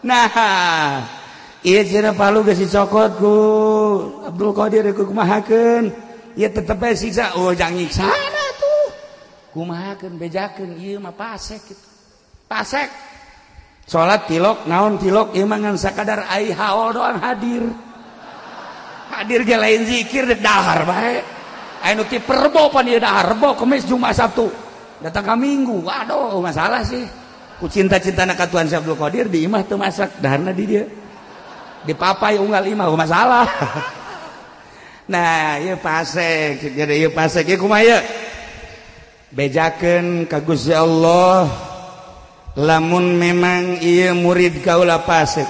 Nah ieu cenah palu geus dicokot ku Abdul Qadir ku kumahakeun ieu tetep bae siksa jang nyiksana tuh kumahakeun bejakeun ieu mah pasek kitu pasek salat tilok naon tilok ieu mah ngan sakadar ai haol doang hadir ge lain zikir dahar bae anu ti perbo pan ieu dahar rebo Kamis Jumat Sabtu datang ka Minggu waduh masalah sih ku cinta-cintana ka Tuhan Abdul Qadir di imah teu masak daharna di dieu di papai unggal imah masalah nah ieu pasek jadi ieu pasek ieu kumaha ieu bejakeun ka Gusti Allah lamun memang ieu murid kaula pasek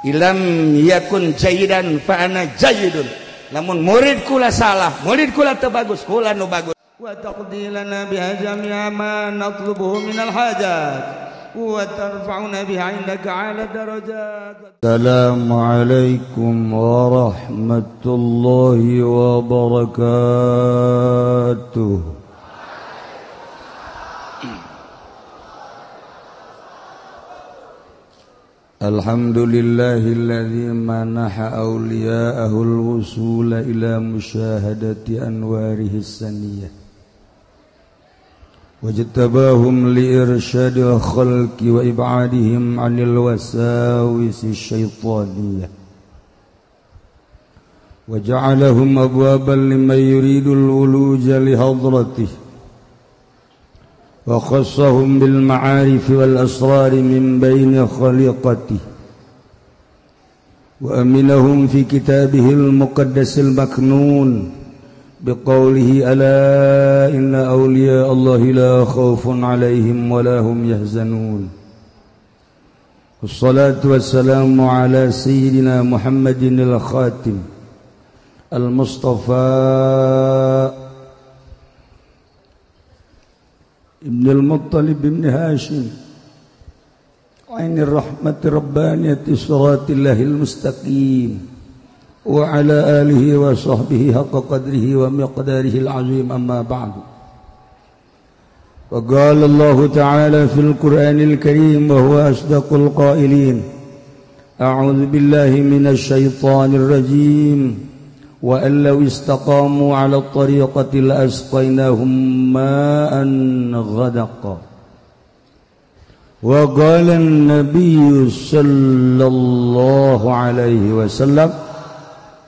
ilam yakun jayidan fa ana jayidun lamun murid kula salah murid kula teu bagus kula nu bagus wa taqdilana biha jami'a ma natlubuhu minal hajat وترفعنا بها عندك على درجات السلام عليكم ورحمة الله وبركاته الحمد لله الذي منح أولياءه الوصول إلى مشاهدة أنواره السنية واجتباهم لإرشاد الخلق وإبعادهم عن الوساوس الشيطانية وجعلهم أبوابا لمن يريد الولوج لحضرته وخصهم بالمعارف والأسرار من بين خليقته وأمنهم في كتابه المقدس المكنون بقوله ألا إن أولياء الله لا خوف عليهم ولا هم يحزنون والصلاة والسلام على سيدنا محمد الخاتم المصطفى ابن المطلب بن هاشم عين الرحمة ربانية صراط الله المستقيم وعلى آله وصحبه حق قدره ومقداره العظيم أما بعد وقال الله تعالى في القرآن الكريم وهو أصدق القائلين أعوذ بالله من الشيطان الرجيم وأن لو استقاموا على الطريقة لأسقيناهم ماء غدقا وقال النبي صلى الله عليه وسلم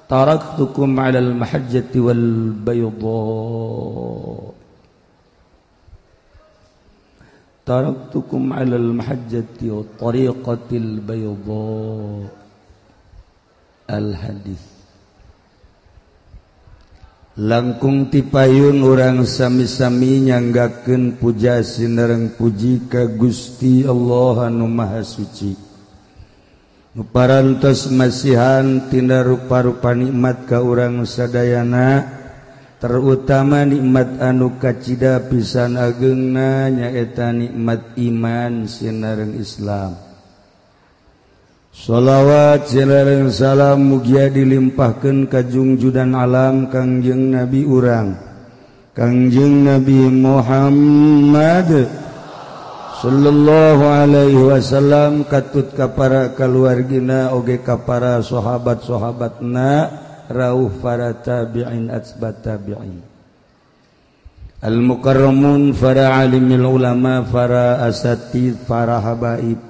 تركتكم على المحجة والبيضاء تركتكم على المحجة والطريقة البيضاء الحديث langkung tipayun urang sami-sami nyanggakeun puja sinereng puji ka Gusti Allah anu Maha Suci parantos masihan tina rupa-rupa nikmat ka urang sadayana terutama nikmat anu kacida pisan ageungna nyaeta nikmat iman sinareng Islam shalawat sinareng salam mugia dilimpahkeun ka junjudan alam Kangjeng Nabi urang Kangjeng Nabi Muhammad sallallahu alaihi wasallam katut ka para kaluargina oge ka para sahabat-sahabatna rauh para tabi'in atsbat tabi'in al mukarramun para alimil ulama para asatid para habaib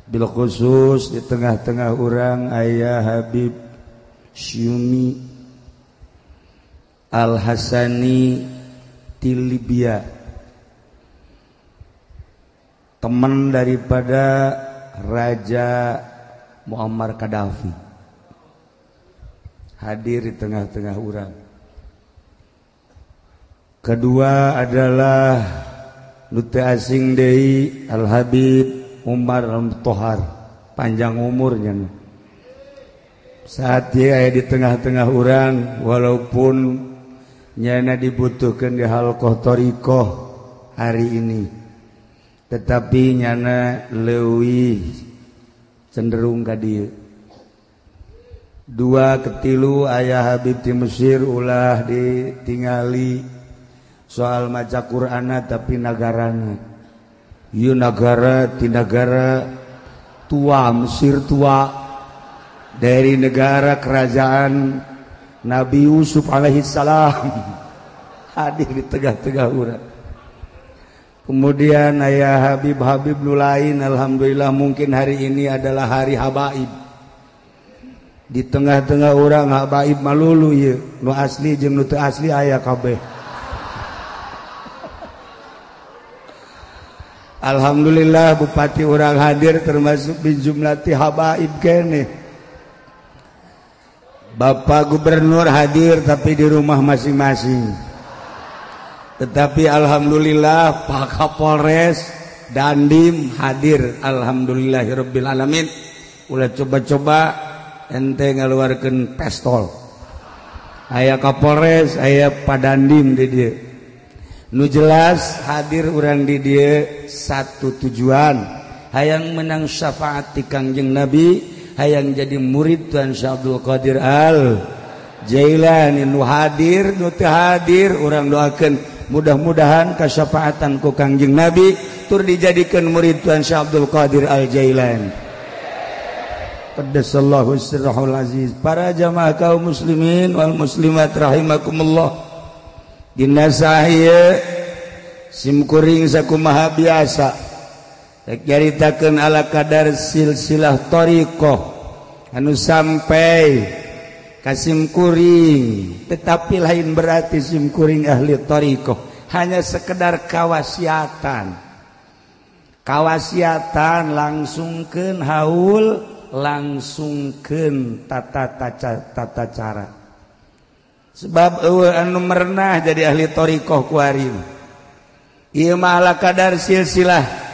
bil khusus di tengah-tengah urang aya Habib Syumi Al Hasani di Libya teman daripada Raja Muammar Gaddafi hadir di tengah-tengah urang. Kedua adalah nu teu asing deui Al Habib Umar Al-Tohar panjang umurnya saat dia aya di tengah-tengah urang walaupun nyana dibutuhkan di halqah thariqah hari ini tetapi nyana leuwih cenderung ka dieu. Dua ketilu aya Habib di Mesir ulah ditingali soal maca Qur'ana tapi nagarana ieu nagara ti nagara tua Mesir tua dari negara kerajaan Nabi Yusuf alaihissalam hadir di tengah-tengah urang. Kemudian aya Habib nu lain, alhamdulillah mungkin hari ini adalah hari habaib. Di tengah-tengah urang habaib malulu ieu, nu asli jeung nu teu asli aya kabeh. Alhamdulillah bupati urang hadir termasuk di jumlati habaib keneh. Bapak Gubernur hadir tapi di rumah masing-masing. Tetapi alhamdulillah Pak Kapolres Dandim hadir, alhamdulillahirabbil alamin. Ulah coba-coba ente ngaluarkeun pistol. Aya Kapolres, aya Pak Dandim di dieu. Nu jelas hadir urang di dieu satu tujuan, hayang menang syafaat ti Kangjeng Nabi, hayang jadi murid Tuan Syekh Abdul Qadir Al Jailani. Nu hadir nu teu hadir urang doakeun mudah-mudahan kasyafaatan ku Kangjeng Nabi tur dijadikeun murid Tuan Syekh Abdul Qadir Al Jailani. Qaddasallahu sirrahul aziz. Para jamaah kaum muslimin wal muslimat rahimakumullah. Dina sahieu simkuring sakumaha biasa rek nyaritakeun ala kadar silsilah thariqah anu sampai ka simkuring, tetapi lain berarti simkuring ahli thariqah hanya sekedar kawasiatan langsungkeun haul, langsungkeun tata cara. Sebab anu merenah jadi ahli thariqah kuarim ieu mah ala kadar silsilah.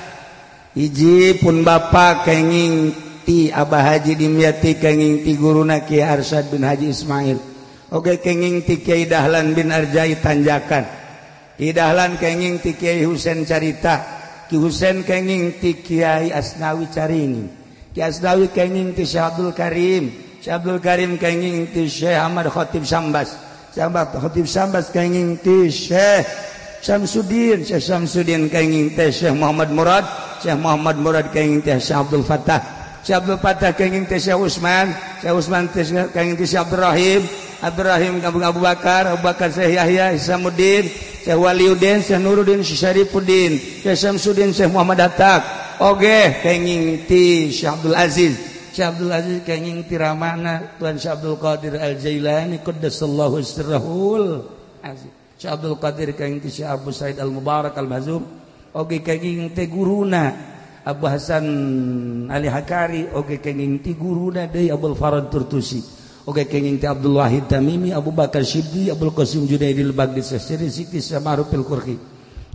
Hiji pun bapa kenging ti Abah Haji Dimyati, kenging ti guruna Kiai Arsyad bin Haji Ismail, oge kenging ti Kiai Dahlan bin Arjai Tanjakan, Kiai Dahlan kenging ti Kiai Husein Carita, Ki Husein kenging ti Kiai Asnawi Caringin, Kiai Asnawi kenging ti Syekh Abdul Karim, Syekh Abdul Karim kenging ti Syekh Ahmad Khatib Sambas, Syekh Ahmad Khatib Sambas kenging ti Syekh Syamsuddin, Syekh Syamsuddin kenging ti Syekh Muhammad Murad, Syekh Muhammad Murad kenging ti Syekh Abdul Fattah, Syekh Abdul Fattah kenging ti Syekh Usman, Syekh Usman kenging ti Syekh Abdul Rahim, Abdul Rahim kenging Abu Bakar, Abu Bakar Syekh Yahya Isamuddin, Syekh Waliuddin, Syekh Nuruddin, Syekh Syarifuddin, Syekh Syamsuddin, Syekh Muhammad Atak, oge kenging ti Syekh Abdul Aziz, Syekh Abdul Aziz kenging ti ramana Tuan Syekh Abdul Qadir Al Jailani qaddasallahu sirrahul aziz, Syekh Abdul Qadir kenging ti Syekh Abu Said Al Mubarak Al Mazum, oge kenging ti guruna Abu Hasan Ali Hakari, oge kenging ti guruna deui Abdul Farad Turtusi, oge kenging ti Abdul Wahid Tamimi, Abu Bakar Syibdi, Abdul Qasim Junaidil Baghdadi, Syekh Siti Samarufil Qurqi,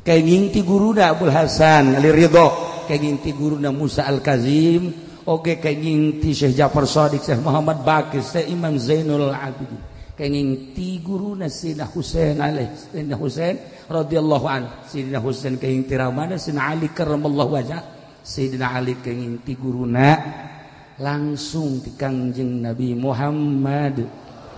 kenging ti guruna Abdul Hasan Ali Ridho, kenging ti guruna Musa Al Kazim, oge kenging ti Syekh Ja'far Shadiq, Syekh Muhammad Baqir, Syekh Imam Zainul Abidin, kenging ti guruna Sayyidina Husain Sayyidina Husain radhiyallahu anhu, Sayyidina Husain kenging ti ramana Sayyidina Ali karramallahu wajhah, Sayyidina Ali kenging ti guruna langsung ti Kangjeng Nabi Muhammad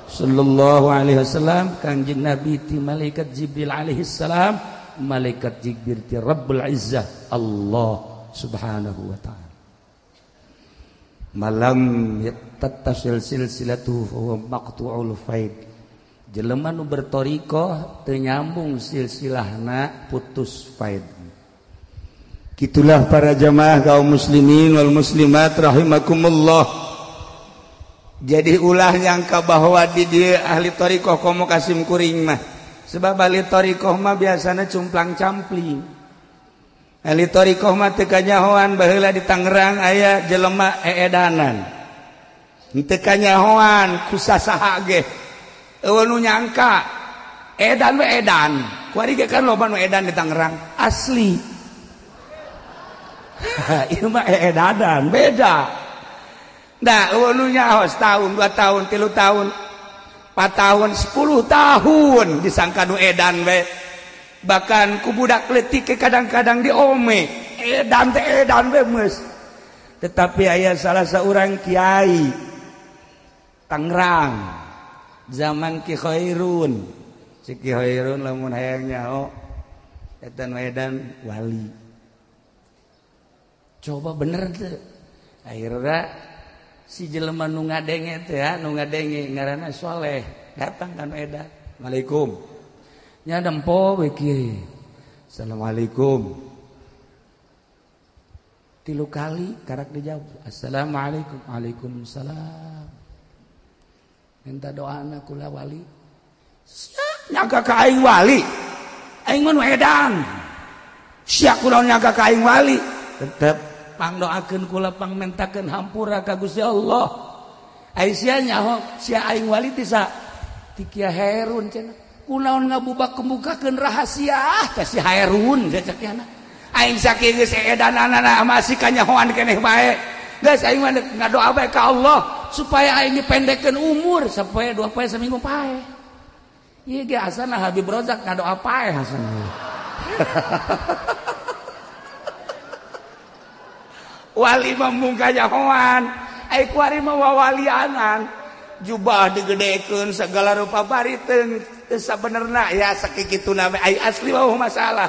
sallallahu alaihi wasallam, Kangjeng Nabi ti malaikat Jibril alaihi salam, malaikat Jibril ti Rabbul Izzah Allah subhanahu wa ta'ala. Malam yattasil silsilatuhu huwa maqtu'ul faid. Jelema nu berthariqah teu nyambung silsilahna, putus faid. Kitulah para jamaah kaum muslimin wal muslimat rahimakumullah. Jadi ulah nyangka bahwa di dia ahli thariqah komo kasim kuring mah. Sebab ahli thariqah mah biasana cumplang-campling. Ahli thariqah mah teu kanyahoan baheula di Tangerang aya jelema eedanan. Teu kanyahoan ku sasaha ge. Eueuh nu nyangka edan we edan. Kuari ge kan loba nu edan di Tangerang. Asli. Ieu mah eedanan beda. Nah, eueuh nu nyaho setahun, 2 tahun, 3 tahun, 4 tahun, 10 tahun disangka nu edan we. Bahkan ku budak leutik kadang-kadang diome edan teh edan we meus. Tetapi aya salah saurang kiai Tangerang zaman Ki Khairun, si Ki Khairun lamun hayang nyaho edan edan wali. Coba bener teu akhirnya si jelema nu ngadenge teh ya, nu ngadenge ngaranna Soleh datang kan edan. Waalaikum. Nya dempo we kieu. Assalamualaikum. 3 kali karak dijawab. Assalamualaikum. Waalaikumsalam. Minta doana kula wali. Nyaga ka aing wali. Aing mun edan. Sia kunaon nyaga ka aing wali. Tetep pangdoakeun kula pangmentakeun hampura ka Gusti Allah. Ai sia nyaho sia aing wali tisa ti Kiai Hairun cenah. Kunaon ngabubak kemukakeun rahasia ka si Hairun cecekna. Aing sakieu geus edanana masih kanyahoan keneh bae. Geus aing mah ngadoa bae ka Allah supaya aing dipendekkeun umur sapoe 2 poe seminggu pae. Ieu ge asana Habib Rozak ngadoa pae asana. Wali membungka nyahoan, ai kuari mah wawalianan. Jubah digedekeun segala rupa bariteung teu sabenerna ya sakikituna ai asli mah masalah.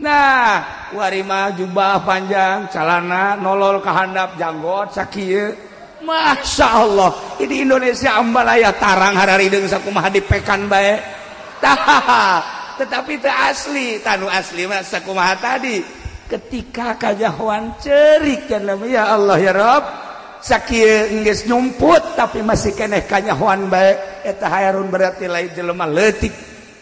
Nah, kuari mah jubah panjang, calana nolol ka handap janggot sakieu. Masya Allah, di Indonesia ambal aya tarang hararideung sakumaha dipekan bae. Tah, tetapi teu asli, tanu asli mah sakumaha tadi. Ketika kajahuan cerik kan ya Allah ya Rabb sakieu geus nyumput tapi masih keneh kanyahoan bae eta Hairun berarti lain jelema leutik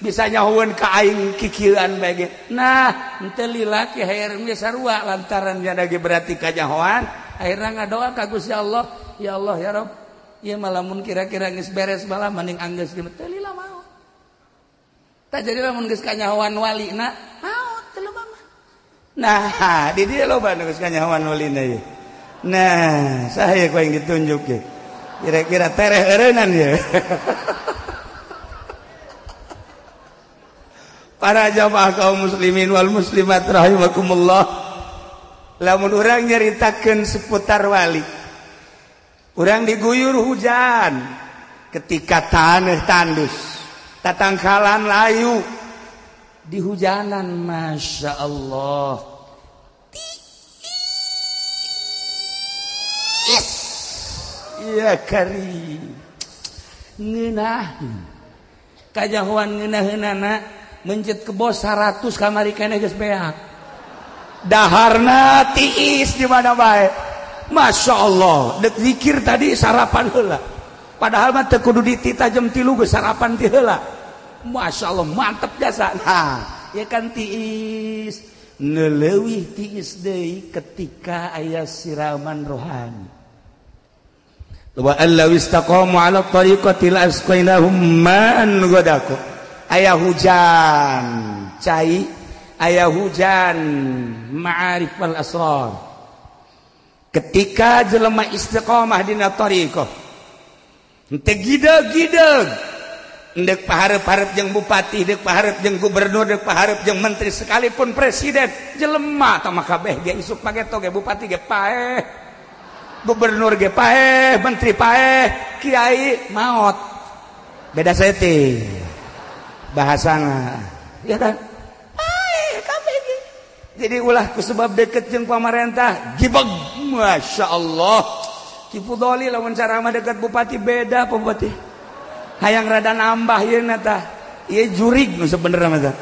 bisa nyahoeun ka aing kikieuan bae ge. Nah, henteu lila ki Hairun ge sarua lantaran nya ge berarti kanyahoan akhirna ngadoa ka Gusti Allah, ya Allah ya Rabb ieu mah lamun kira-kira geus beres balah mending anggeus di teu lila mau. Tah jadi lamun geus kanyahoan walina mau teu loba. Nah, di dia loba nu geus kanyahoan walina ieu. Nah, saya ku yang ditunjuk ya. Kira-kira tereh eureunnan ya. Para jamaah kaum muslimin wal muslimat rahimakumullah. Lamun urang nyaritakeun seputar wali. Urang diguyur hujan ketika taneuh tandus, tatangkalan layu di hujanan masya Allah. Iya karim ngeunah kajahoan ngeunaheunana mencet ke bos 100 kamari keneh geus beak daharna tiis di mana bae masya Allah dek zikir tadi sarapan heula padahal mah teu kudu ditita jam 3 geus sarapan ti heula masya Allah mantep jasa. Nah ya kan tiis neleuwih tiis deui ketika aya siraman rohani. Wa allaw istaqamu 'ala tariqati la asqainahum ma'an ghadaqa. Aya hujan cai, aya hujan ma'arif wal asrar. Ketika jelema istiqamah dina tariqah henteu gideg-gideg endek pahareup-hareup jeung bupati, deuk pahareup jeung gubernur, deuk pahareup jeung menteri sekalipun presiden jelema tah mah kabeh ge isuk pageto ge bupati ge paeh. Gubernur ge paeh, menteri paeh, kiai maot. Beda setting. Bahasana. Ya kan? Paeh kabeh ge. Jadi ulah kusebab deket jeung pamarentah, gibeg. Masyaallah. Kipu doli lamun caramah dekat bupati beda apa bupati? Hayang rada nambah ieu na tah. Ieu jurig nu sabenerna mah tah.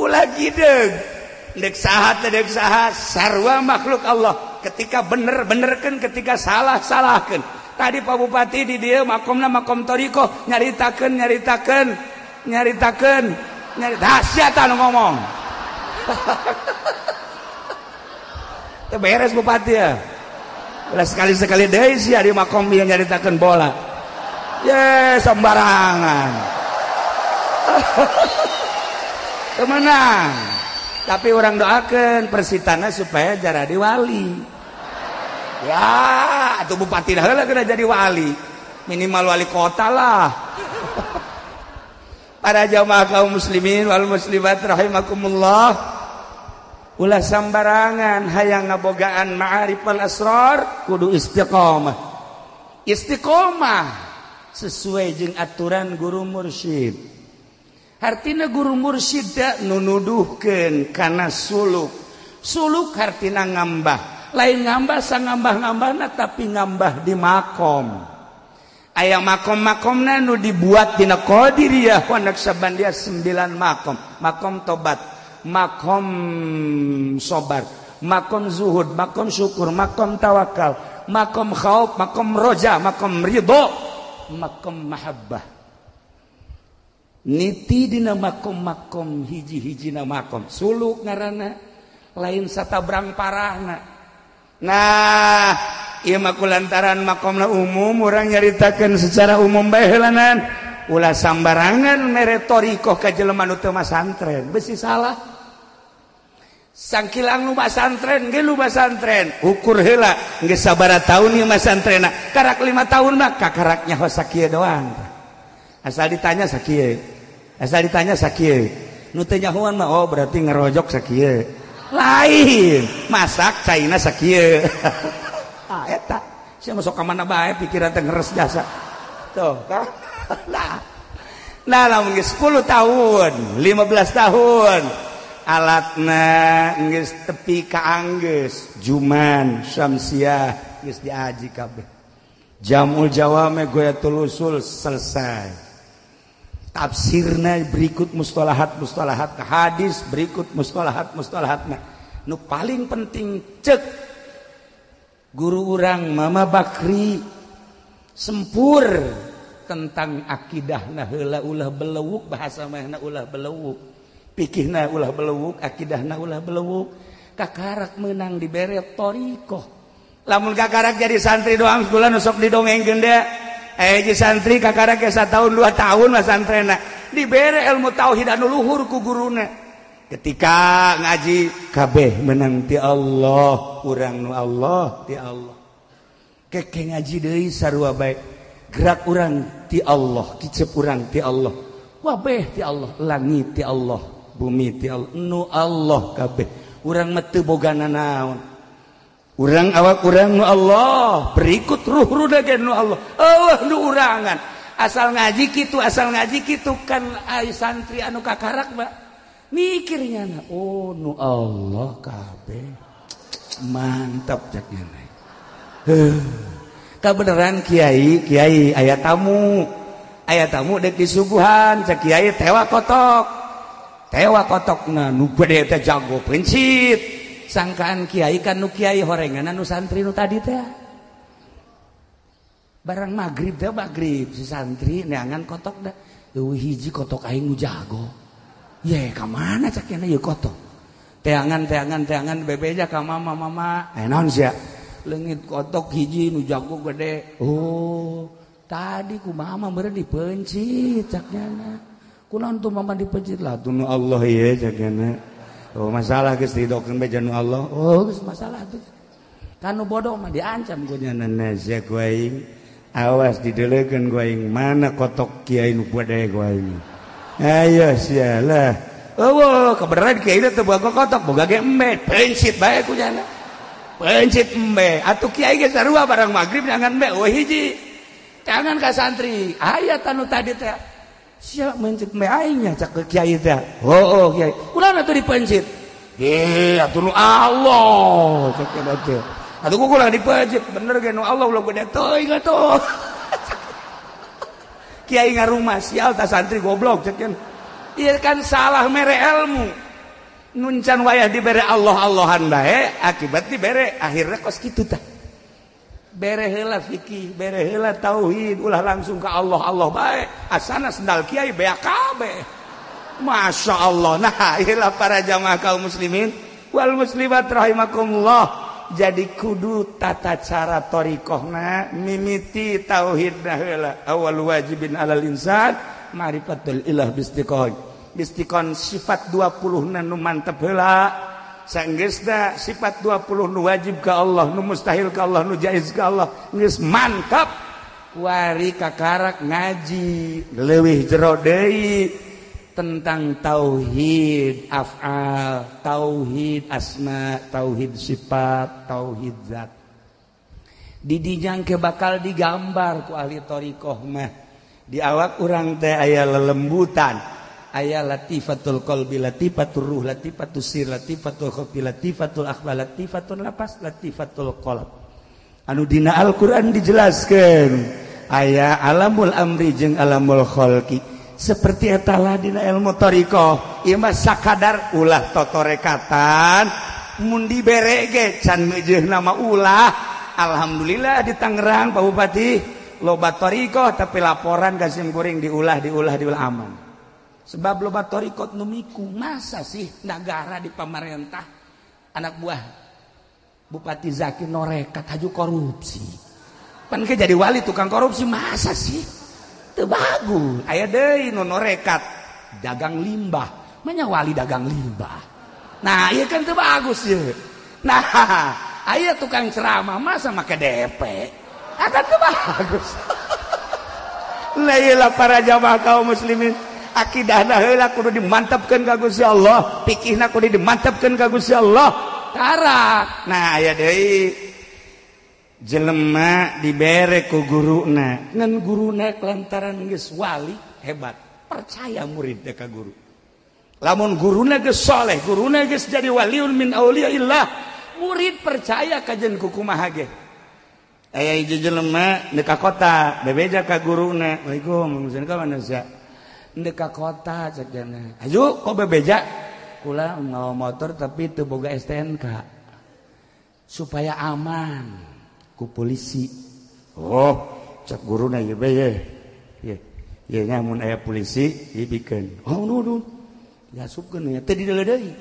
Ulah gideg. Dek saha sarwa makhluk Allah ketika bener-benerkeun ketika salah-salahkeun. Tadi Pak Bupati di dieu makomna makom thariqah nyaritakeun dahsyat anu ngomong. Teu beres Bupati ya. Ulah sekali-sekali deui sia di makom ieu nyaritakeun bola. Ye sembarangan. Temenang. Tapi orang doakan persitana supaya jadi wali. Ya, atuh bupati dah heula kena jadi wali. Minimal wali kota lah. Para jamaah kaum muslimin wal muslimat rahimakumullah. Ulah sambarangan hayang ngabogaan ma'arif wal asrar kudu istiqamah. Istiqamah sesuai jeung aturan guru mursyid. Hartina guru mursyid nunuduhkeun kana suluk hartina ngambah lain ngambah sang ngambah-ngambahna tapi ngambah di makom aya makom-makomna nu dibuat dina Qadiriyah wa Naqsabandiyah 9 makom tobat makom sobar makom zuhud makom syukur makom tawakal makom khauf makom roja makom ridho makom mahabbah niti dina makom hiji-hijina makom suluk ngaranna lain satabrang parahna nah ieu mah kulantaran makomna umum urang nyaritakeun secara umum bae heulanan ulah sambarangan mere thariqah ka jelema nu teu masantren besi salah sangkilang nu masantren ge lu masantren ukur heula geus sabaraha taun ieu masantrenna karak 5 tahun mah kakaraknya hos sakieu doang asal ditanya sakieu nu teu nyahoan mah oh berarti ngerojok sakieu lain masak caina sakieu eta sia masuk ka mana bae pikiran teh ngeres jasa tuh nah lamun geus 10 tahun 15 tahun alatna geus tepi ka anggeus juman syamsiah geus diaji kabeh jamul jawame goyatul usul selesai tafsirna berikut mustalahat hadis berikut mustalahatna nu paling penting cek guru urang Mama Bakri sempur tentang akidahna heula ulah belewuk bahasa mahna ulah belewuk pikihna ulah belewuk akidahna ulah belewuk kakarak menang dibere thariqah lamun kakarak jadi santri doang kula nu sok didongengkeun dea ji santri kakarak ge 1 tahun 2 tahun mah santrena dibere ilmu tauhid anu luhur ku guruna ketika ngaji kabeh menang ti Allah urang nu Allah ti Allah keke ngaji deui sarua bae gerak urang ti Allah kicep urang ti Allah wabeh ti Allah langit ti Allah bumi ti Allah nu Allah kabeh urang mah teu bogana naon urang awak urang nu Allah berikut ruh-ruh ge nu Allah nu urangan asal ngaji kitu kan ai santri anu kakarak mah mikirnya oh nu Allah kabeh mantap caknya kabeneran kiai aya tamu dek disuguhan cak kiai tewa kotokna nu gede teh jago pencit sangkaan kiai kan nu kiai horenganan nu santri nu tadi teh barang maghrib si santri neangan kotok dah hiji kotok aing nu jago ye ka mana cakna ye kotok teangan bebeja ka mama naon sia leungit kotok hiji nu jago gede oh tadi ku mama meureun dipencit cakna kunaon tuh mama dipencit lah tuh nu Allah ye cakna oh masalah geus didokeun beja nu Allah oh geus masalah tuh kanu bodoh mah diancam ku nyanana sia ku aing awas dideleukeun ku aing mana kotok kiai nu gede ku aing ayo sia lah eueuh kebenaran kiai teh boga kotok boga ge embe pencit bae ku nyana pencit embe atuh kiai ge sarua barang magrib jangan embe oh hiji jangan ka santri aya anu tadi teh sia mencit embe aing nya cak ke kiai teh oh kiai kunaon atuh dipencit atuh nu Allah cak teh atuh kukulang dipencit bener ge nu Allah ulah gede teuing atuh kiai ngarumah sial ta santri goblok cak ieu kan salah mere ilmu nuncan wayah dibere Allah-Allahan bae akibat dibere akhirna kos kitu tah bere heula fikih bere heula tauhid ulah langsung ka Allah bae asana sendal kiai bea kabeh masya Allah nah ieulah para jamaah kaum muslimin wal muslimat rahimakumullah jadi kudu tata cara thariqahna mimiti tauhidna heula awal wajibin alal insan ma'rifatul ilah bistiqon sifat 20 nu mantep heula sanggeusna sifat 20 nu wajib ka Allah nu mustahil ka Allah nu jaiz ka Allah geus mantap wari kakarak ngaji leuwih jero deui tentang tauhid af'al tauhid asma tauhid sifat tauhid zat didinya ke bakal digambar ku ahli thariqah mah di awak urang teh aya lelembutan aya latifatul qalbi, latifatul ruh, latifatul sir, latifatul khafi, latifatul akhbar, latifatul lapas, latifatul qalb. Anu dina Al-Qur'an dijelaskeun aya alamul amri jeung alamul khalqi. Seperti eta lah dina ilmu thariqah. Ieu mah sakadar ulah totorekatan mun dibere ge can meujeuh nama ulah. Alhamdulillah di Tangerang Pak Bupati loba thariqah tapi laporan ka sim kuring diulah aman. Sebab loba thariqah nu miku masa sih negara di pamarentah anak buah Bupati Zaki norekat haju korupsi. Pan ke jadi wali tukang korupsi masa sih? Teu bagus. Aya deui nu norekat dagang limbah. Manya wali dagang limbah. Nah, ieu kan teu bagus ye. Nah, aya tukang ceramah masa make DP. Akan teu bagus. Lailah para jamaah kaum muslimin, akidahna heula kudu dimantapkeun ka Gusti Allah, fikihna kudu dimantapkeun ka Gusti Allah. Karak. Nah, aya deui jelema dibere ku guruna ngan guruna lantaran geus wali hebat percaya murid ka guru. Lamun guruna geus saleh, guruna geus jadi waliun min auliyaillah, murid percaya kajen ku kumaha ge. Aya hiji jelema neuk ka kota bebeja ka guruna, "Waalaikum, musen ka mana sia?" "Neuk ka kota," cenah. "Aju kok bebeja?" "Kula ngawa motor tapi teu boga STNK." "Supaya aman ku polisi." "Oh, cek guruna ieu bae ye." "Ye nya mun aya polisi ieu pikeun." "Oh, nu diasupkeun nya teh di deuleu deui."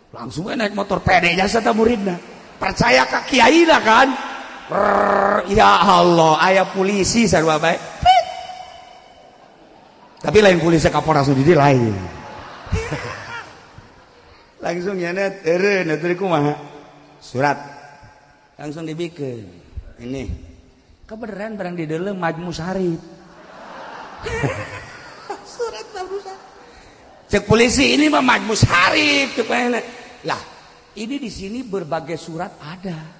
Langsung naik motor pede jasa ta muridna. Percaya ka kiaina kan? Ya Allah, aya polisi sarua bae. Tapi lain polisi Kapolres di lain. Langsung nyana eureun atuh kumaha? Surat langsung dibikeun. Ini kebenaran barang di dalam Majmu Syarif. Surat Majmu Syarif. Cek polisi ini mah Majmu Syarif cek lah. Ini di sini berbagai surat ada.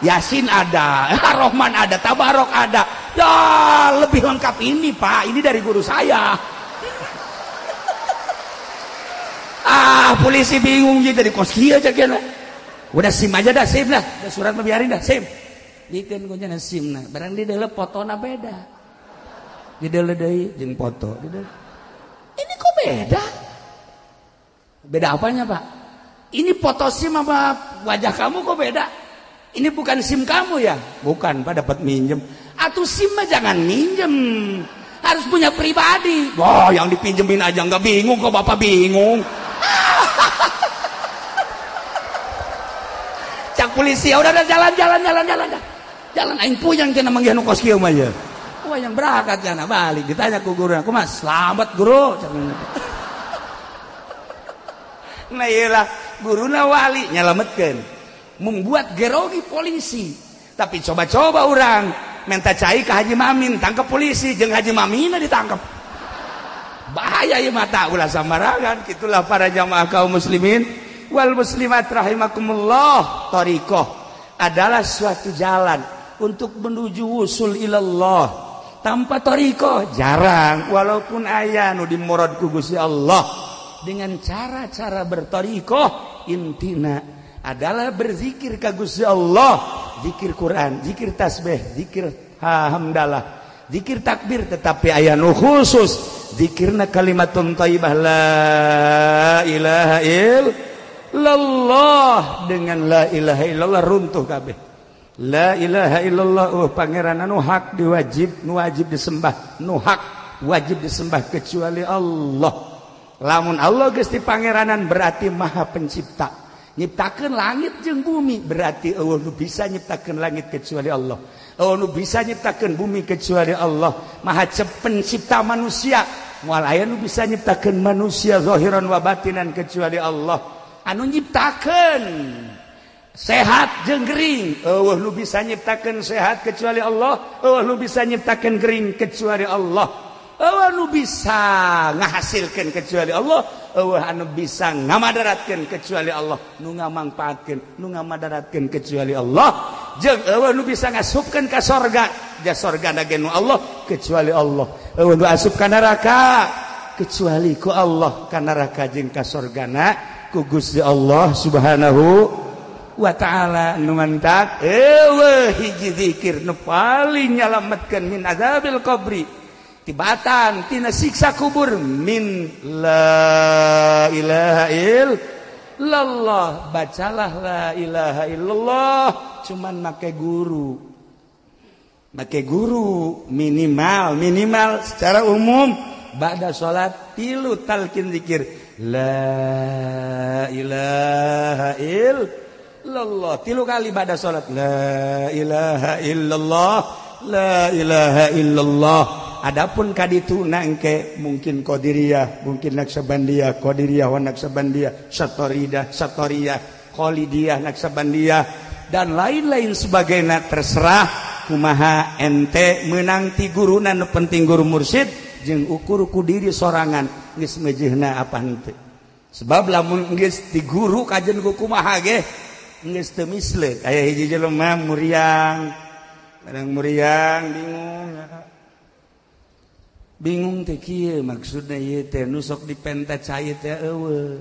Yasin ada, Ar-Rahman ada, Tabarok ada. Ya lebih lengkap ini Pak. Ini dari guru saya. Polisi bingung gitu dari kos kieu cek ya. Udah SIM aja dah, SIM dah. Udah surat mah biarin dah, SIM. Dikeun ku cenah SIM-na. Barang di deuleu fotona beda. Di deuleu deui jeung foto. Ini kok beda? Beda apanya, Pak? Ini foto SIM apa wajah kamu kok beda? Ini bukan SIM kamu ya? Bukan, Pak, dapat minjem. Atuh SIM mah jangan minjem. Harus punya pribadi. Wah, yang dipinjemin aja enggak bingung kok Bapak bingung. Polisi ya udah jalan aing puyang cenah manggih anu kos kieu mah ye. Wah yang berangkat cenah balik ditanya ku guru aku mah selamat guru. Nah iyalah guruna wali nyalametkeun membuat gerogi polisi. Tapi coba-coba orang minta cai ke Haji Mamin tangkap polisi jeung Haji Mamina ditangkap. Bahaya ieu mata ulah sambarangan. Kitulah para jamaah kaum muslimin wal muslimat rahimakumullah. Thariqah adalah suatu jalan untuk menuju wusul ilallah. Tanpa thariqah jarang walaupun aya nu dimurad ku Gusti Allah. Dengan cara-cara berthariqah intina adalah berzikir ka Gusti Allah, zikir Quran, zikir tasbih, zikir hamdalah, zikir takbir. Tetapi aya nu khusus zikirna kalimatun thayyibah la ilaha illallah. Dengan la ilaha illallah runtuh kabeh. La ilaha illallah pangeran anu hak diwajib nu wajib disembah, nu hak wajib disembah kecuali Allah. Lamun Allah geus pangeranan berarti maha pencipta. Nyiptakeun langit jeung bumi berarti eueuh nu bisa nyiptakeun langit kecuali Allah. Eueuh nu bisa nyiptakeun bumi kecuali Allah. Maha pencipta manusia. Moal aya nu bisa nyiptakeun manusia zahiran wa batinan kecuali Allah. Anu nyiptakeun sehat jeung gering eueuh nu bisa nyiptakeun sehat kecuali Allah. Eueuh nu bisa nyiptakeun gering kecuali Allah. Eueuh nu bisa ngahasilkeun kecuali Allah. Eueuh anu bisa ngamadaratkeun kecuali Allah. Nu ngamangpaatkeun nu ngamadaratkeun kecuali Allah. Jeung eueuh nu bisa ngasupkeun ka sorga. Ja sorgana ge nu Allah kecuali Allah. Eueuh nu asup ka neraka kecuali ku Allah ka neraka jeung ka surgana ku Gusti Allah Subhanahu wa ta'ala. Nu mantak eueuh hiji zikir nu paling nyalametkeun min azabil qabri tibatan tina siksa kubur min la ilaha illallah. Bacalah la ilaha illallah cuman make guru minimal secara umum ba'da salat 3 talqin zikir la ilaha illallah 3 kali ba'da salat la ilaha illallah la ilaha illallah. Adapun kadituna engke mungkin qadiriyah mungkin naksabandiyah qadiriyah wa naksabandiyah satoriyah khalidiyah naksabandiyah dan lain-lain sebagainya terserah kumaha ente meunang ti guruna. Nu penting guru mursyid jeung ukur ku diri sorangan geus mejehna apa henteu. Sebab lamun geus ti guru kajen ku kumaha ge geus teu misleuk. Aya hiji jelema muriang bingung teh kieu maksudna ieu teh nu sok dipenta cai teh eueuh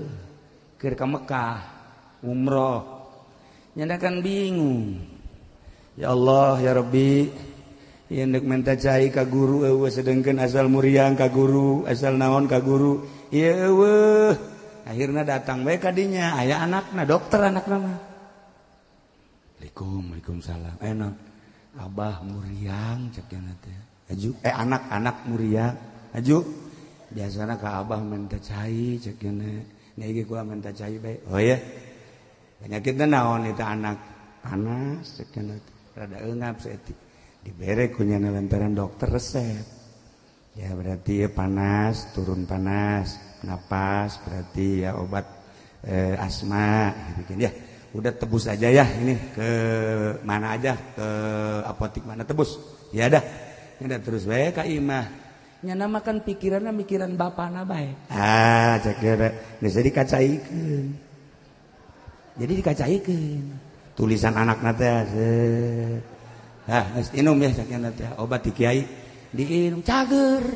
keur ka Mekah umroh nyana kan bingung. Ya Allah ya Rabbi ieu neuk menta cai ka guru eueuh sedengkeun asal muriang ka guru asal naon ka guru ieu eueuh. Akhirna datang bae ka dinya aya anakna dokter anakna mah. Waalaikumsalam. Enak abah muriang cek cenah teh. Aju anak-anak muriang aju biasana ka abah minta cai cek kene nya ieu kula minta cai bae. Oh ya penyakitna naon eta anak panas cek kene rada eungap saeutik dibere ku nya lantaran dokter resep ya berarti ya panas turun panas napas berarti ya obat asma bikin ya udah tebus aja ya ini ke mana aja ke apotik mana tebus ya dah. Nya terus bae ka imah. Nya namakan pikiranna mikiran bapana bae. Cek geus dikacaikeun. Jadi dikacaikeun. Tulisan anakna teh. Geus inum ya cek teh obat di kiai diinum cager.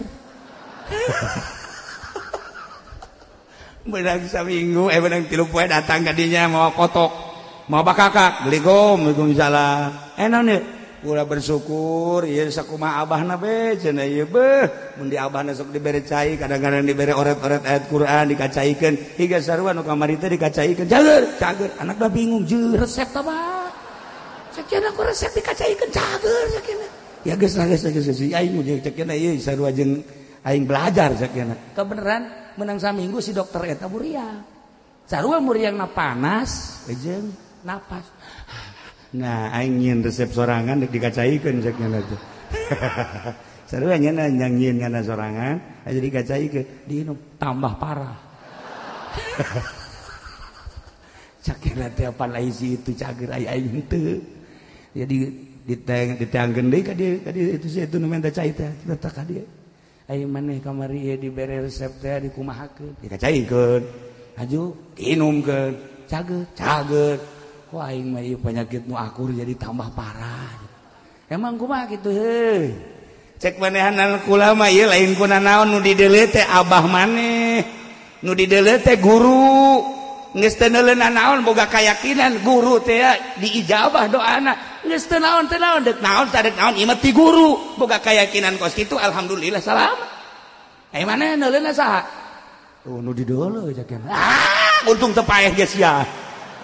Beunang saminggu beunang 3 poe datang ka dinya mau kotok, mau bakakak, Waalaikumsalam. Enon ya. Ulah bersyukur ieu sakumaha abahna be cenah ieu beuh mun di abahna sok dibere cai kadang-kadang dibere oret-oret ayat Quran dikacaikeun higa sarua nu kamari teh dikacaikeun cager anakna bingung jeuh resep tah Pak sakieu ku resep dikacaikeun cager sakieu ya geus aing mun cek cenah ieu sarua jeung aing belajar sakieu kebenaran menang saminggu si dokter eta muriang sarua muriangna panas jeung napas. Nah, aing nyieun resep sorangan dikacaikeun cek nya teh. Sarua nya nyang nyieun ngana sorangan, aja dikacaikeun, diinum tambah parah. Cak nya teh apa lain si itu cager aing henteu. Jadi diteangkeun deui ka dieu itu si itu nu minta cai teh, kita ka dieu. Aing maneh kamari ieu dibere resep teh dikumahakeun, dikacaikeun. Aju diinumkeun, cager. Kok aing mah ieu penyakit nu akur jadi tambah parah. Emang kumaha kitu heuh? Cek manehanna kula mah ieu lain kuna naon nu dideuleu teh abah maneh. Nu dideuleu teh guru. Geus teu neuleuna naon boga kayakinan guru teh diijabah doana. Geus teu naon deuk naon tadek naon ieu mah ti guru. Boga kayakinan kos kitu alhamdulillah salamat. Ai maneh neuleuna saha? Oh nu dideuleu cek. Untung teu paeh geus ya.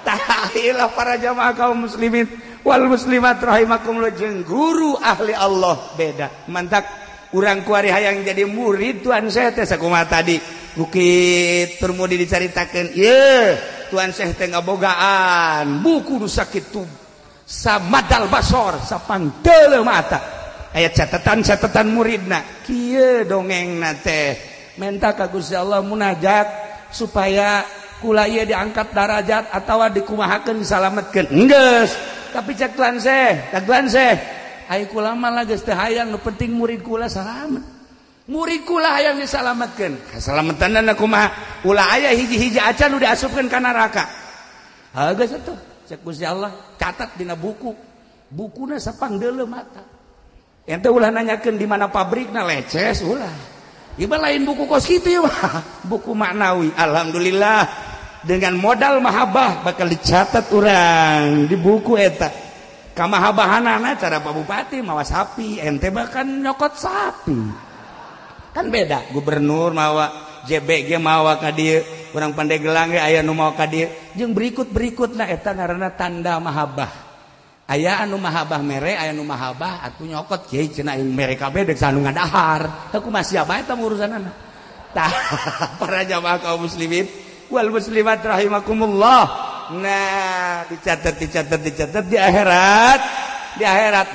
Tahilah para jamaah kaum muslimin wal muslimat rahimakumullah jeung guru ahli Allah beda. Mantak urang kuari hayang jadi murid tuan saya teh sakumaha tadi bukit turmudi dicaritakeun ieu tuan Syekh teh ngabogaan buku nu sakitu samadal basor sapanteuleuh mata aya catatan muridna kieu dongengna teh menta ka Gusti Allah munajat supaya kula ieu diangkat darajat atawa dikumahakeun disalametkeun enggeus tapi cek tuan Syekh ai kula mah geus teu hayang nu penting murid kula salamet murid kula hayang disalametkeun kasalametanna kumaha ulah aya hiji-hiji acan nu diasupkeun ka neraka geus atuh cek Gusti Allah catat dina bukuna sapangdeuleuh mata ente ulah nanyakeun di mana pabrikna leces ulah Iba lain buku kos kitu ya buku maknawi. Alhamdulillah dengan modal mahabbah bakal dicatat urang di buku eta kamahabahanana cara Pak Bupati mawa sapi ente bahkan nyokot sapi kan beda gubernur mawa JBG mawa ka dieu urang Pandeglang ge aya nu mawa ka dieu jeung berikut-berikutna eta ngaranna tanda mahabbah. Aya anu mahabah mere aya anu mahabah atuh nyokot kieu cenah aing mere kabeh dek sanu ngadahar aku masih apa eta urusanana tah para jamaah kaum muslimin wal muslimat rahimakumullah. Nah dicatat di akhirat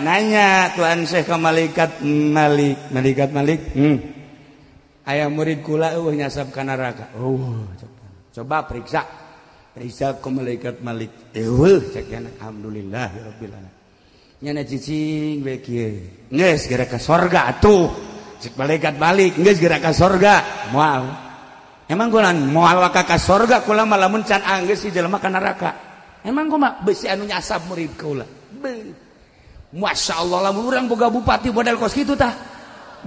nanya Tuhan Syekh ka malaikat Malik aya murid kula eueuh nyasab ka neraka coba periksa ke malaikat Malik alhamdulillah ya rabbil alamin nyana cicing we kieu geus geura ka sorga atuh cek malaikat Malik geus geura ka sorga moal emang kunaon moal ka sorga kula mah lamun can anggeus si jelema ka neraka emang kumaha beusi anu nyasab murid kula masyaallah lamun urang boga bupati model kos kitu tah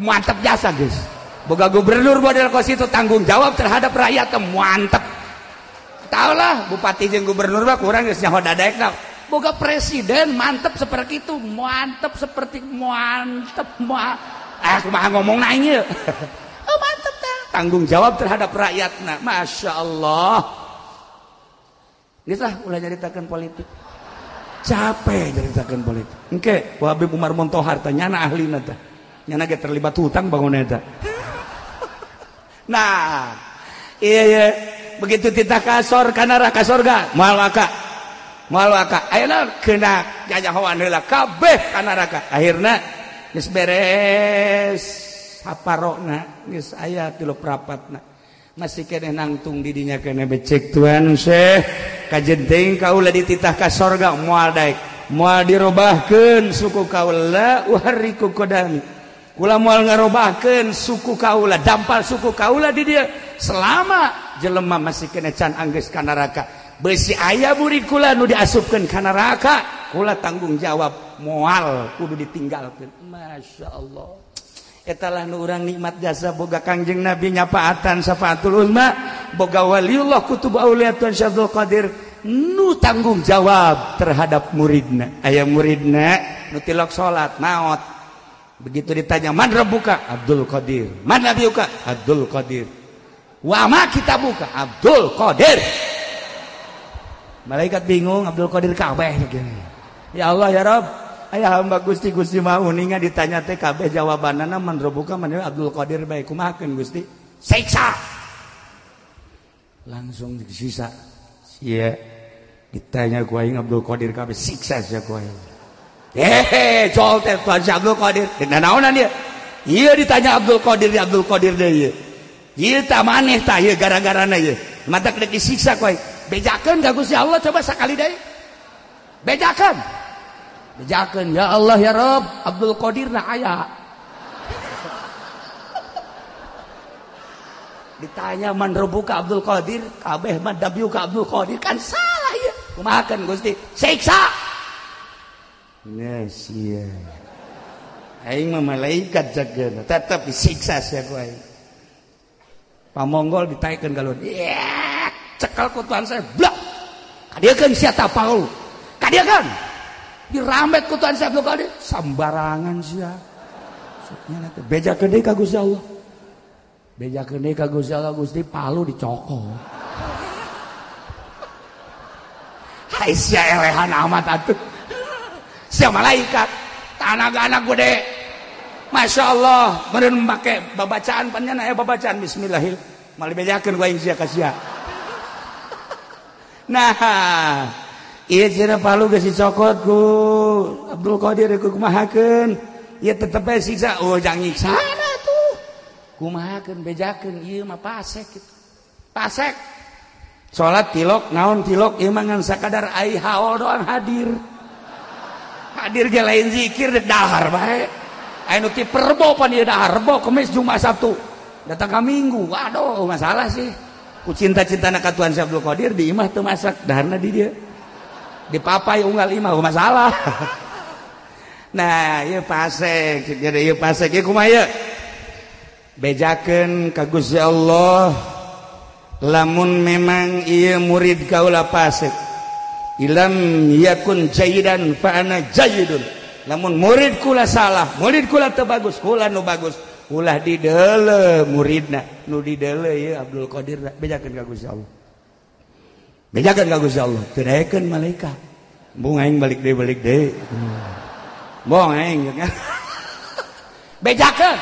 mantep jasa geus boga gubernur model kos kitu tanggung jawab terhadap rakyat mantep. Tahu lah bupati jeung gubernur mah kurang geus nyaho dadaekna. Boga presiden mantep seperti itu, mantep seperti kumaha ngomongna ieu. Oh mantep tah. Tanggung jawab terhadap rakyatna. Masya Allah. Geus lah ulah nyaritakeun politik. Capek nyaritakeun politik. Engke ku Habib Umar Montohar teh nyana ahlina teh. Nyana ge terlibat hutang bangun eta. Nah, iya begitu titah kasor ka neraka sorga moal waka ayeuna kena jajahoan heula kabeh ka neraka akhirna geus beres saparona geus aya 3/4na masih keneh nangtung di dinya keneh becek Tuhan Syekh kajenting kaula dititah ka sorga moal daek moal dirobahkeun suku kaula uhariku kodami kula moal ngarobahkeun suku kaula dampal suku kaula di dieu selama jelema masih kena can anggeus ka neraka beusi aya murid kula nu diasupkeun ka neraka kula tanggung jawab moal kudu ditinggalkeun. Masyaallah eta lah nu urang nikmat jasa boga Kangjeng Nabi nyapaatan Syafaatul Uzma boga waliullah kutub auliatun Syaikhul Qadir nu tanggung jawab terhadap muridna aya muridna nu tilok salat maot begitu ditanya man rabbuka Abdul Qadir man nabiyuka Abdul Qadir wa ma kitabuka Abdul Qadir malaikat bingung Abdul Qadir kabeh ya Allah ya Rabb aya hamba Gusti mau ninga ditanya teh kabeh jawabanana man rabbuka man Abdul Qadir bae kumahakeun Gusti siksa langsung disisa sia ditanya ku aing Abdul Qadir kabeh siksa sia ku aing jol teh Tuhan Abdul Qadir dina naonan dia ieu ditanya Abdul Qadir deui ieu ieu tah maneh tah ieu gara-garana ieu mata kedek disiksa ku aing bejakeun ka Gusti Allah coba sakali deui bejakeun ya Allah ya Rabb Abdul Qadir na aya ditanya man rabbuka Abdul Qadir kabeh man dabiuka Abdul Qadir kan salah ieu kumahakeun Gusti siksa sia aing mah malaikat jageuna tetep disiksa sia ku aing pamonggol ditaikeun galon cekel ku Tuhan saya blak kadiekeun sia tapal kadiekeun diramet ku Tuhan saya blok sambarangan sia saknya teh bejakeun deui ka Gusti Allah bejakeun deui ka Gusti Allah Gusti palu dicokot hai sia elehan amat atuh sia malaikat anak-anak gede Masya Allah meureun make babacaan panjana aya babacaan bismillahil mali bejakeun ku aing sia ka sia nah ieu cenah palu geus dicokot ku Abdul Qadir ku kumahakeun ieu tetep bae siksa oh jang nyiksana tuh kumahakeun bejakeun ieu mah pasek kitu pasek salat tilok naon tilok ieu mah ngan sakadar ai haol doang hadir ge lain zikir dahar bae anu ti perbo pan ieu dahar rebo kemis Jumat Sabtu datang ka Minggu waduh masalah sih ku cinta-cintana ka Tuhan Abdul Qadir di imah teu masak daharna di dieu di papai unggal imah masalah nah ieu pasek jadi ieu pasek ieu kumaha ieu bejakeun ka Gusti Allah lamun memang ieu murid kaula fasik ilam yakun jayidan fa ana jayidun lamun murid kula salah murid kula teu bagus kula nu bagus ulah dideule muridna nu dideule ieu Abdul Qadir bejakeun ka Gusti Allah bejakeun ka Gusti Allah teu daekeun malaikat bung aing balik deui bong aing bejakeun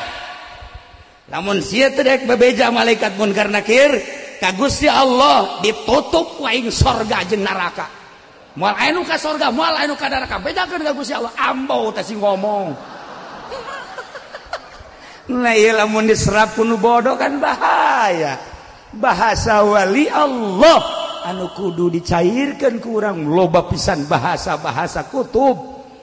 lamun sia teu daek bebeja malaikat munkar nakir ka Gusti Allah ditutup ku aing sorga jeung neraka moal anu ka sorga moal anu ka neraka bejakeun ka Gusti Allah ambau teh si ngomong nah ieu lamun diserap ku nu bodoh kan bahaya bahasa wali Allah anu kudu dicairkeun ku urang loba pisan bahasa-bahasa kutub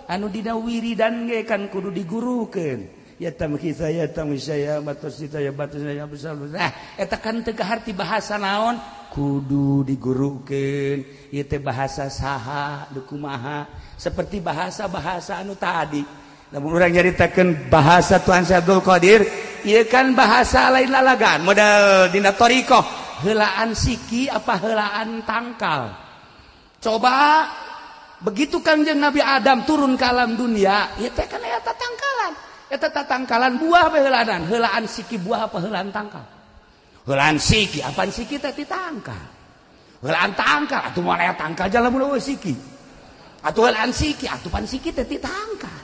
anu dina wiridan ge kan kudu digurukeun ya tamkisa ya tamsaya batusita ya batusaya besar eta kan teu kaharti bahasa naon kudu digurukeun ieu teh bahasa saha deuk kumaha seperti bahasa-bahasa anu tadi lamun urang nyaritakeun bahasa Tuan Syekh Abdul Qadir ieu kan bahasa lain lalagan model dina thariqah heulaan siki apa heulaan tangkal coba begitu Kangjeng Nabi Adam turun ke alam dunia ieu teh kan aya tatangkalan eta tatangkalan buah bae heulaanan heulaan siki buah apa heulaan tangkal heulaan siki apaan siki teh ditangkal heulaan tangkal atuh moal aya tangkal jalan mun siki atuh heulaan siki atuh pan siki teh ditangkal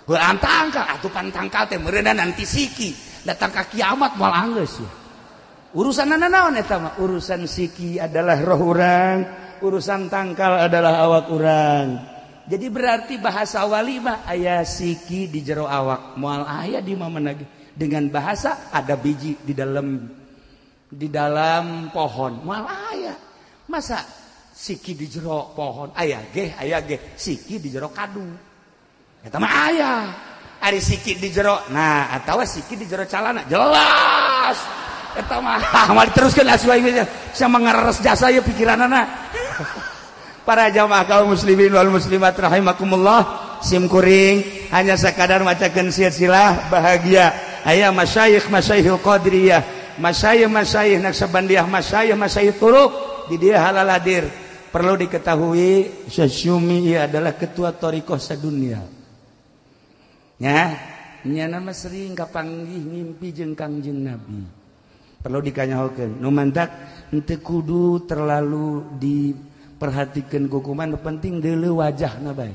heulaan tangkal atuh pan tangkal teh meureunna nanti siki datang ka kiamat moal anggeus ya urusan naon eta mah urusan siki adalah roh urang urusan tangkal adalah awak urang jadi berarti bahasa wali mah aya siki di jero awak moal aya di mana dengan bahasa ada biji di dalam pohon moal aya masa siki di jero pohon aya ge siki di jero kadu eta mah aya ari siki di jero nah atawa siki di jero calana jelas eta mah mari teruskeun asuh ieu sama ngareres jasa ieu pikiranana para jamaah kaum muslimin wal muslimat rahimakumullah sim kuring hanya sekadar macakeun silsilah bahagia aya masyayikh qadiriyah masyayikh naqsabandiyah masyayikh turuq di dia halal hadir perlu diketahui Syekh adalah ketua thariqah sadunya nya nya nama sering kapanggih ngimpi jeung Kangjeng Nabi perlu dikanyahokeun nu mantak henteu kudu terlalu perhatikan kukuman penting dulu wajahna bae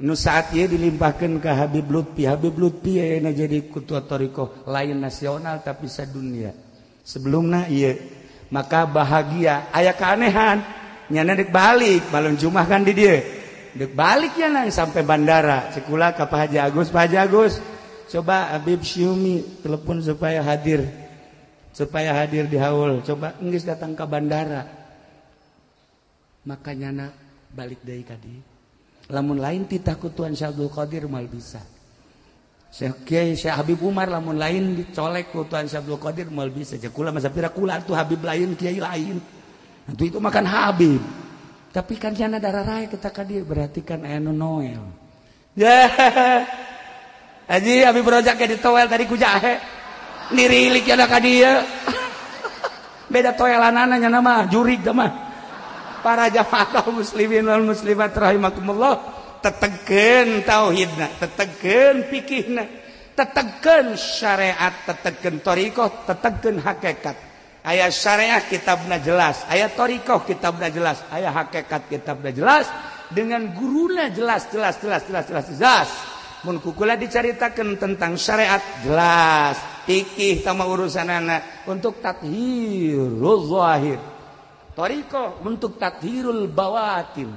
nu saat ieu dilimpahkeun ka Habib Lutfi ayeuna jadi ketua thariqah lain nasional tapi sadunia sebelumna ieu maka bahagia aya keanehan nyana deuk balik malam Jumat kan di dieu deuk balik ya nang sampai bandara cikula ka Pak Haji Agus coba Habib Syumi telepon supaya hadir di haul coba geus datang ke bandara makanya nak balik dari kadi lamun lain titah ku Tuan Syekh Abdul Qadir mal bisa Syekh Habib Umar lamun lain dicolek ku Tuan Syekh Abdul Qadir mal bisa jeung kula masa pira kula tuh Habib lain kiai lain itu makan Habib tapi kan cenah darah raya kita kadi berarti kan aya nu noel ya Haji Habib Rojak ge ditowel tadi ku jahe nirilik ya ka dieu beda toelanana nya mah jurig mah para jamaah kaum muslimin wal muslimat rahimakumullah tetegeun tauhidna tetegeun fikihna tetegeun syariat tetegeun thariqah tetegeun hakikat aya syariat kitabna jelas aya thariqah kitabna jelas aya hakikat kitabna jelas dengan guruna jelas mun kukula dicaritakeun tentang syariat jelas fikih tama urusanana untuk tathhirul zahir thariqah untuk tathhirul bawatin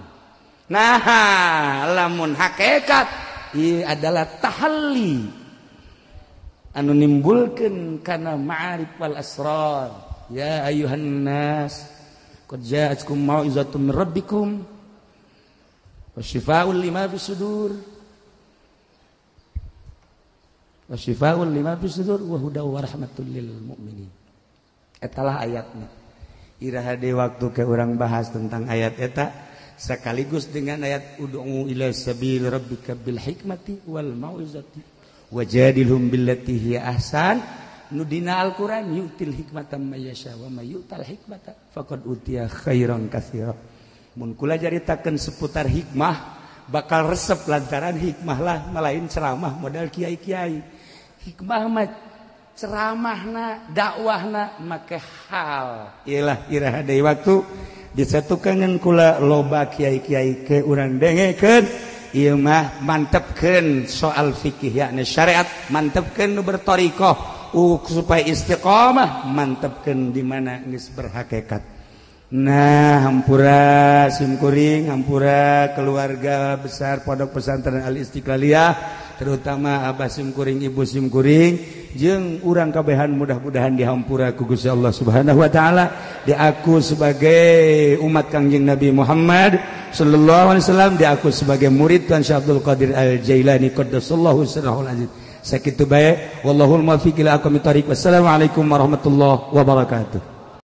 nah lamun hakikat ieu adalah tahalli anu nimbulkeun kana ma'arif wal asrar ya ayuhan nas qad ja'atkum mau'izatun min rabbikum wasyifaa'un lima fis sudur wasyifaa'un lima fis sudur wa hudaw wa rahmatul lil mu'minin etalah ayatna iraha de waktu ke urang bahas tentang ayat eta sekaligus dengan ayat ud'u ila sabil rabbika bil hikmati wal mau'izati wajadilhum billati hiya ahsan nudina Al-Quran yu'til hikmata may yasha wa may yu'tal hikmata faqad utiya khairan katsira. Mun kula jaritakeun seputar hikmah bakal resep lantaran hikmah lah malain ceramah modal kiai-kiai. Hikmah mah ceramahna dakwahna make hal. Iyalah iraha deui waktu disatukeun kula loba kiai-kiai ke urang dengekeun. Ieu mah mantepkeun soal fikih yakni syariat, mantepkeun nu bertorikoh supaya istiqomah, mantepkeun di mana geus berhakikat. Nah, hampura simkuring, hampura keluarga besar Pondok Pesantren Al Istiqlaliyah, terutama Abah simkuring, Ibu simkuring, jeung urang kabehan mudah-mudahan dihampura ku Gusti Allah Subhanahu wa taala, diaku sebagai umat Kangjeng Nabi Muhammad sallallahu alaihi wasallam, diaku sebagai murid Tuan Syekh Abdul Qadir Al Jailani qaddasallahu sirrahul aziz. Sakitu bae, wallahul muwaffiq ila aqwamit thoriq. Wassalamualaikum warahmatullahi wabarakatuh.